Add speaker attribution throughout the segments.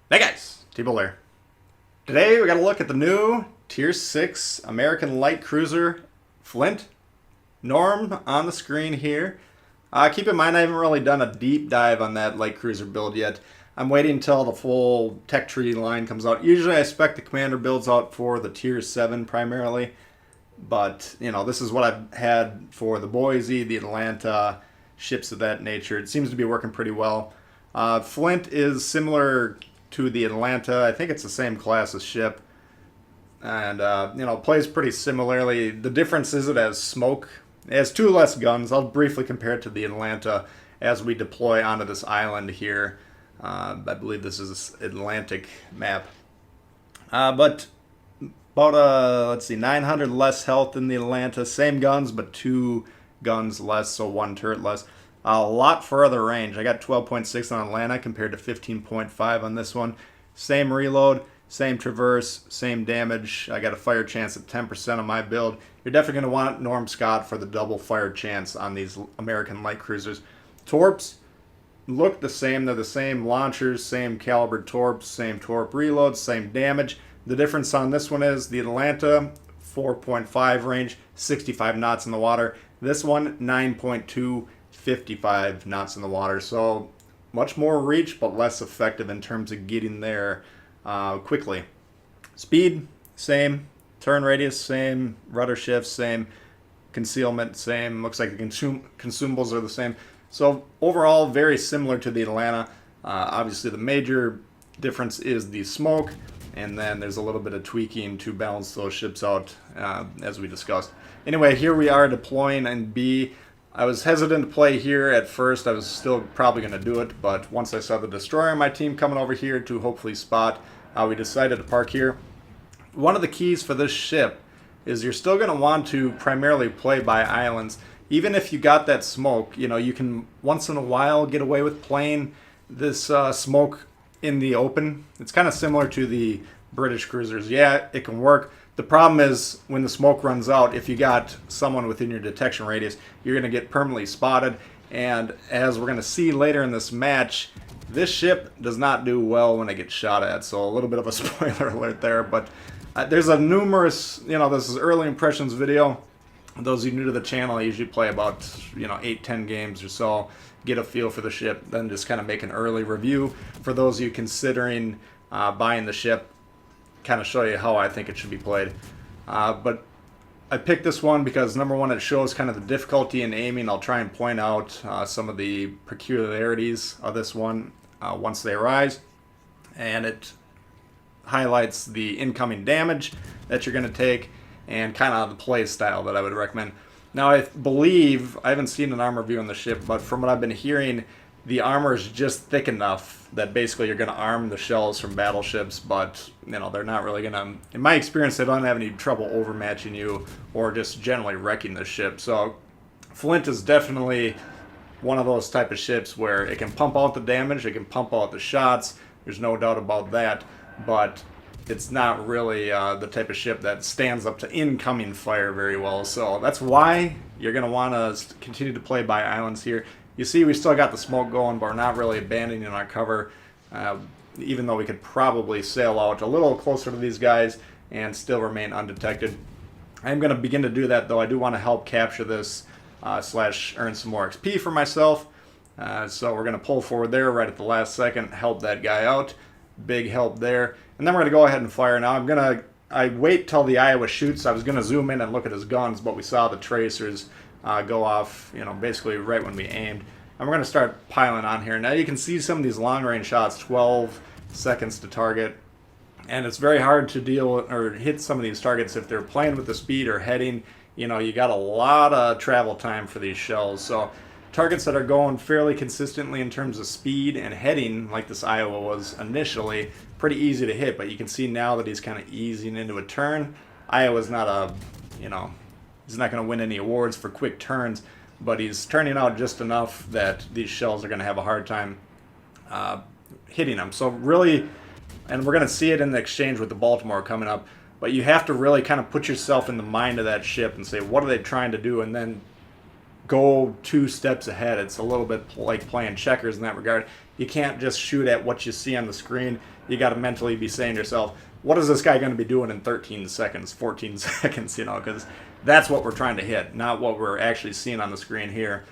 Speaker 1: Hey guys, T-Bull here. Today we got to look at the new Tier 6 American Light Cruiser Flint. Norm on the screen here. Keep in mind I haven't really done a deep dive on that light cruiser build yet. I'm waiting until the full tech tree line comes out. Usually I spec the commander builds out for the Tier 7 primarily. But, you know, this is what I've had for the Boise, the Atlanta, ships of that nature. It seems to be working pretty well. Flint is similar to the Atlanta. I think it's the same class as ship. And, you know, plays pretty similarly. The difference is it has smoke. It has 2 less guns. I'll briefly compare it to the Atlanta as we deploy onto this island here. I believe this is an Atlantic map. But about, let's see, 900 less health than the Atlanta. Same guns, but 2 guns less, so 1 turret less. A lot further range. I got 12.6 on Atlanta compared to 15.5 on this one. Same reload, same traverse, same damage. I got a fire chance at 10% on my build. You're definitely going to want Norm Scott for the double fire chance on these American light cruisers. Torps look the same. They're the same launchers, same caliber torps, same torp reloads, same damage. The difference on this one is the Atlanta, 4.5 range, 65 knots in the water. This one, 9.2, 55 knots in the water. So much more reach, but less effective in terms of getting there quickly. Speed, same. Turn radius, same. Rudder shift, same. Concealment, same. Looks like the consumables are the same. So overall, very similar to the Atlanta. Obviously, the major difference is the smoke. And then there's a little bit of tweaking to balance those ships out, as we discussed. Anyway, here we are deploying in B. I was hesitant to play here at first. I was still probably going to do it, but once I saw the destroyer on my team coming over here to hopefully spot, we decided to park here. One of the keys for this ship is you're still going to want to primarily play by islands. Even if you got that smoke, you know, you can once in a while get away with playing this smoke in the open. It's kind of similar to the British cruisers. Yeah, it can work. The problem is when the smoke runs out, if you got someone within your detection radius, you're going to get permanently spotted. And as we're going to see later in this match, this ship does not do well when it gets shot at. So a little bit of a spoiler alert there. But there's a numerous, you know, this is early impressions video. Those of you new to the channel, I usually play about, 8-10 games or so, get a feel for the ship, then just kind of make an early review for those of you considering buying the ship, kind of show you how I think it should be played. But I picked this one because, number one, it shows kind of the difficulty in aiming. I'll try and point out some of the peculiarities of this one once they arise, and it highlights the incoming damage that you're going to take and kind of the play style that I would recommend. Now, I believe, I haven't seen an armor view on the ship, but from what I've been hearing, the armor is just thick enough that basically you're going to arm the shells from battleships, but, they're not really going to, in my experience, they don't have any trouble overmatching you or just generally wrecking the ship. So, Flint is definitely one of those type of ships where it can pump out the damage, it can pump out the shots, there's no doubt about that, but it's not really the type of ship that stands up to incoming fire very well. So that's why you're going to want to continue to play by islands here. You see we still got the smoke going, but we're not really abandoning our cover, even though we could probably sail out a little closer to these guys and still remain undetected. I'm going to begin to do that, though. I do want to help capture this slash earn some more XP for myself. So we're going to pull forward there right at the last second, help that guy out. Big help there. And then we're going to go ahead and fire. Now I wait till the Iowa shoots. I was going to zoom in and look at his guns, but we saw the tracers go off, basically right when we aimed. And we're going to start piling on here. Now you can see some of these long range shots, 12 seconds to target. And it's very hard to deal with, or hit some of these targets if they're playing with the speed or heading. You got a lot of travel time for these shells. So targets that are going fairly consistently in terms of speed and heading, like this Iowa was initially, pretty easy to hit, but you can see now that he's kind of easing into a turn. Iowa's not he's not going to win any awards for quick turns, but he's turning out just enough that these shells are going to have a hard time hitting him. So really, and we're going to see it in the exchange with the Baltimore coming up, but you have to really kind of put yourself in the mind of that ship and say, what are they trying to do? And then go 2 steps ahead. It's a little bit like playing checkers in that regard. You can't just shoot at what you see on the screen. You got to mentally be saying to yourself, what is this guy going to be doing in 13 seconds, 14 seconds, you know, because that's what we're trying to hit, not what we're actually seeing on the screen here.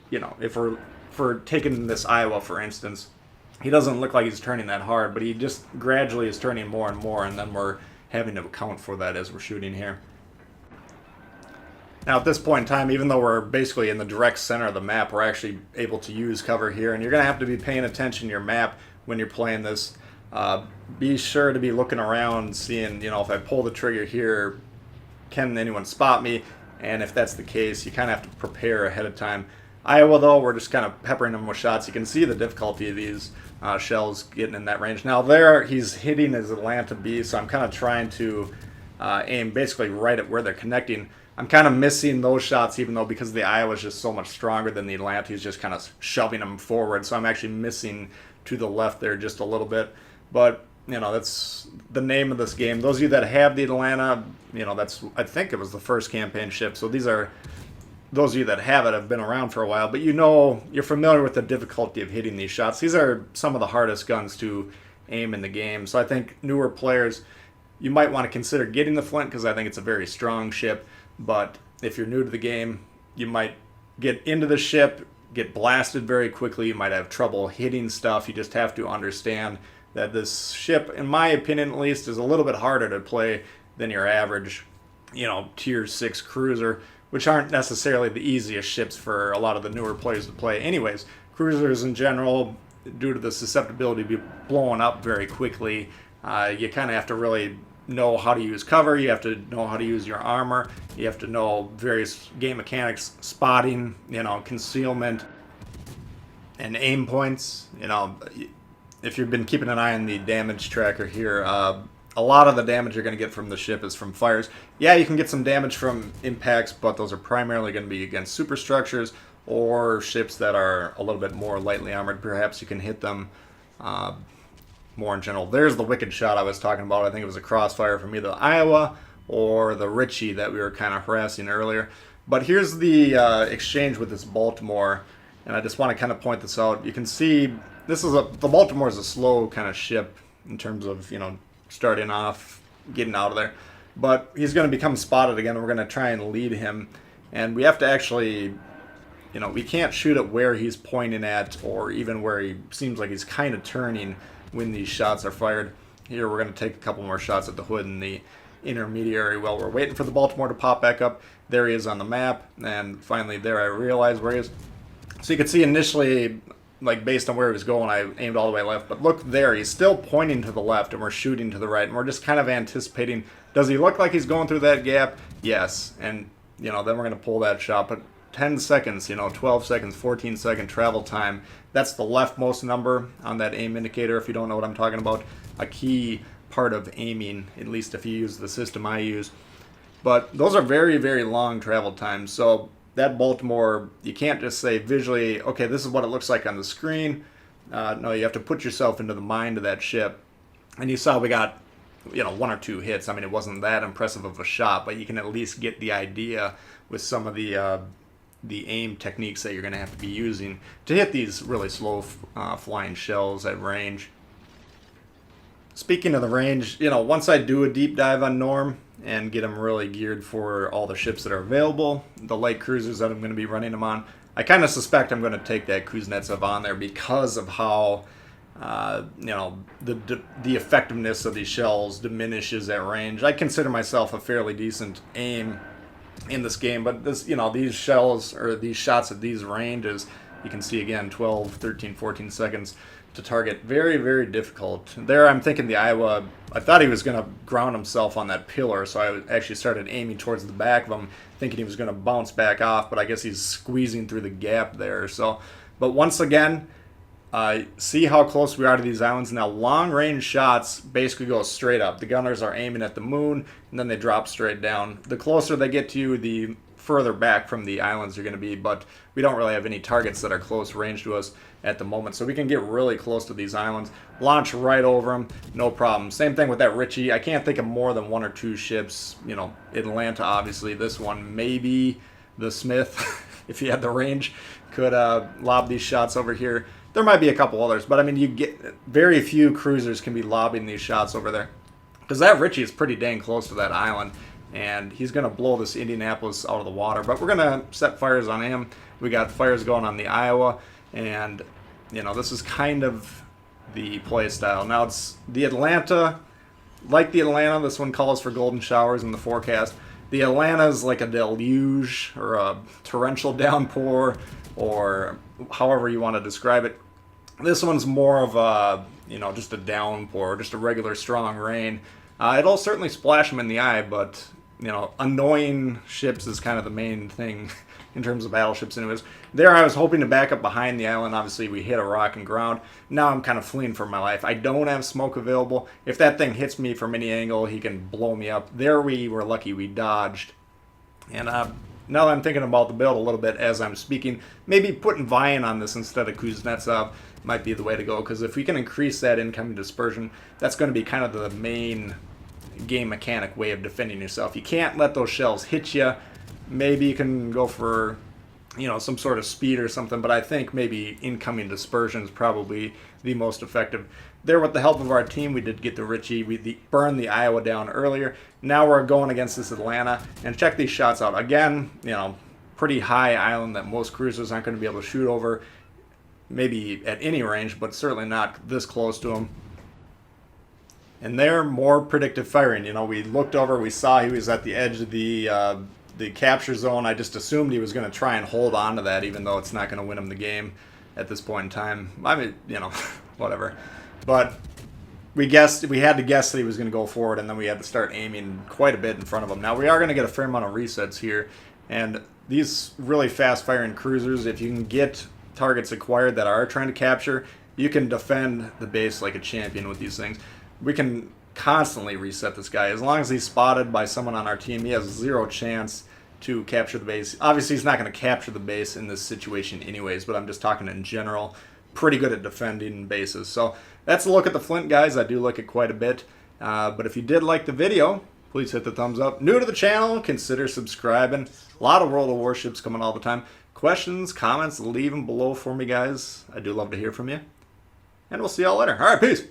Speaker 1: You know, if we're taking this Iowa, for instance, he doesn't look like he's turning that hard, but he just gradually is turning more and more, and then we're having to account for that as we're shooting here. Now at this point in time, even though we're basically in the direct center of the map, we're actually able to use cover here, and you're going to have to be paying attention to your map when you're playing this. Be sure to be looking around, seeing, you know, if I pull the trigger here, can anyone spot me? And if that's the case, you kind of have to prepare ahead of time. Iowa, though, we're just kind of peppering them with shots. You can see the difficulty of these shells getting in that range. Now there, he's hitting his Atlanta B, so I'm kind of trying to aim basically right at where they're connecting. I'm kind of missing those shots, even though because the Iowa is just so much stronger than the Atlanta, he's just kind of shoving them forward. So I'm actually missing to the left there just a little bit. But, you know, that's the name of this game. Those of you that have the Atlanta, you know, that's, I think it was the first campaign ship. So these are, those of you that have it have been around for a while, but you know, you're familiar with the difficulty of hitting these shots. These are some of the hardest guns to aim in the game. So I think newer players, you might want to consider getting the Flint because I think it's a very strong ship. But if you're new to the game, you might get into the ship, get blasted very quickly. You might have trouble hitting stuff. You just have to understand that this ship, in my opinion at least, is a little bit harder to play than your average, you know, tier 6 cruiser, which aren't necessarily the easiest ships for a lot of the newer players to play. Anyways, cruisers in general, due to the susceptibility to be blowing up very quickly, you kind of have to really know how to use cover. You have to know how to use your armor. You have to know various game mechanics, spotting, you know, concealment, and aim points. You know, if you've been keeping an eye on the damage tracker here, a lot of the damage you're going to get from the ship is from fires. Yeah, you can get some damage from impacts, but those are primarily going to be against superstructures or ships that are a little bit more lightly armored. Perhaps you can hit them more in general. There's the wicked shot I was talking about. I think it was a crossfire from either Iowa or the Ritchie that we were kind of harassing earlier. But here's the exchange with this Baltimore, and I just want to kind of point this out. You can see this is the Baltimore is a slow kind of ship in terms of, you know, starting off, getting out of there. But he's going to become spotted again, and we're going to try and lead him. And we have to actually, you know, we can't shoot at where he's pointing at or even where he seems like he's kind of turning when these shots are fired. Here we're going to take a couple more shots at the hood and the intermediary while we're waiting for the Baltimore to pop back up. There he is on the map, and finally there I realize where he is. So you can see initially, like based on where he was going, I aimed all the way left, but look there, he's still pointing to the left and we're shooting to the right, and we're just kind of anticipating, does he look like he's going through that gap? Yes. And, you know, then we're going to pull that shot, but 10 seconds, you know, 12 seconds, 14-second travel time. That's the leftmost number on that aim indicator, if you don't know what I'm talking about. A key part of aiming, at least if you use the system I use. But those are very, very long travel times. So that Baltimore, you can't just say visually, okay, this is what it looks like on the screen. No, you have to put yourself into the mind of that ship. And you saw we got, you know, 1 or 2 hits. I mean, it wasn't that impressive of a shot, but you can at least get the idea with some of the aim techniques that you're going to have to be using to hit these really slow flying shells at range. Speaking of the range, you know, once I do a deep dive on Norm and get them really geared for all the ships that are available, the light cruisers that I'm going to be running them on, I kind of suspect I'm going to take that Kuznetsov on there because of how, you know, the effectiveness of these shells diminishes at range. I consider myself a fairly decent aim in this game, but this, you know, these shells or these shots at these ranges, you can see again 12, 13, 14 seconds to target. Very, very difficult. There I'm thinking the Iowa, I thought he was going to ground himself on that pillar, so I actually started aiming towards the back of him, thinking he was going to bounce back off, but I guess he's squeezing through the gap there. So, but once again, see how close we are to these islands. Now, long-range shots basically go straight up. The gunners are aiming at the moon, and then they drop straight down. The closer they get to you, the further back from the islands you're going to be, but we don't really have any targets that are close range to us at the moment, so we can get really close to these islands, launch right over them, no problem. Same thing with that Ritchie. I can't think of more than 1 or 2 ships. You know, Atlanta, obviously, this one, maybe the Smith, if he had the range, could lob these shots over here. There might be a couple others, but I mean, you get very few cruisers can be lobbing these shots over there. Because that Richie is pretty dang close to that island, and he's going to blow this Indianapolis out of the water. But we're going to set fires on him. We got fires going on the Iowa, and, you know, this is kind of the play style. Now, it's the Atlanta. Like the Atlanta, this one calls for golden showers in the forecast. The Atlanta is like a deluge or a torrential downpour, or however you want to describe it. This one's more of a, you know, just a downpour, just a regular strong rain. It'll certainly splash them in the eye, but, you know, annoying ships is kind of the main thing in terms of battleships anyways. There I was hoping to back up behind the island. Obviously we hit a rock and ground. Now I'm kind of fleeing for my life. I don't have smoke available. If that thing hits me from any angle, he can blow me up. There we were lucky we dodged. And now that I'm thinking about the build a little bit as I'm speaking, maybe putting Vian on this instead of Kuznetsov might be the way to go, because if we can increase that incoming dispersion, that's going to be kind of the main game mechanic way of defending yourself. You can't let those shells hit you. Maybe you can go for, you know, some sort of speed or something, but I think maybe incoming dispersion is probably the most effective. There, with the help of our team, we did get the Richie. We burned the Iowa down earlier. Now we're going against this Atlanta, and check these shots out. Again, you know, pretty high island that most cruisers aren't going to be able to shoot over, maybe at any range, but certainly not this close to them. And they're more predictive firing. You know, we looked over, we saw he was at the edge of the capture zone. I just assumed he was going to try and hold on to that, even though it's not going to win him the game at this point in time. I mean, you know, whatever. But we had to guess that he was going to go forward, and then we had to start aiming quite a bit in front of him. Now, we are going to get a fair amount of resets here, and these really fast-firing cruisers, if you can get targets acquired that are trying to capture, you can defend the base like a champion with these things. We can constantly reset this guy. As long as he's spotted by someone on our team, he has zero chance to capture the base. Obviously, he's not going to capture the base in this situation anyways, but I'm just talking in general. Pretty good at defending bases. So that's a look at the Flint, guys. I do like it quite a bit. But if you did like the video, please hit the thumbs up. New to the channel, consider subscribing. A lot of World of Warships coming all the time. Questions, comments, leave them below for me, guys. I do love to hear from you. And we'll see y'all later. All right, peace.